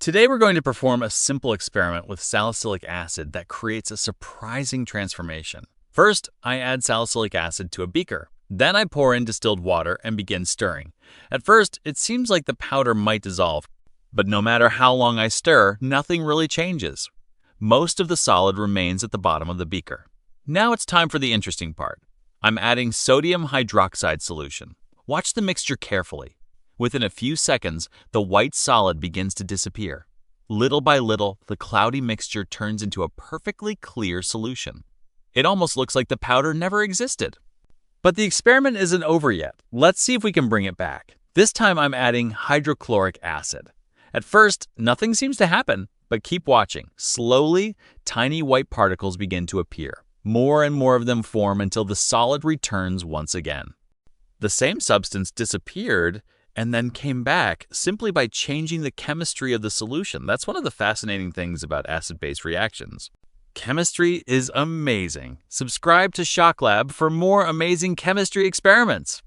Today we're going to perform a simple experiment with salicylic acid that creates a surprising transformation. First, I add salicylic acid to a beaker. Then I pour in distilled water and begin stirring. At first, it seems like the powder might dissolve, but no matter how long I stir, nothing really changes. Most of the solid remains at the bottom of the beaker. Now it's time for the interesting part. I'm adding sodium hydroxide solution. Watch the mixture carefully. Within a few seconds, the white solid begins to disappear. Little by little, the cloudy mixture turns into a perfectly clear solution. It almost looks like the powder never existed. But the experiment isn't over yet. Let's see if we can bring it back. This time I'm adding hydrochloric acid. At first, nothing seems to happen, but keep watching. Slowly, tiny white particles begin to appear. More and more of them form until the solid returns once again. The same substance disappeared and then came back simply by changing the chemistry of the solution. That's one of the fascinating things about acid-base reactions. Chemistry is amazing. Subscribe to Shock Lab for more amazing chemistry experiments.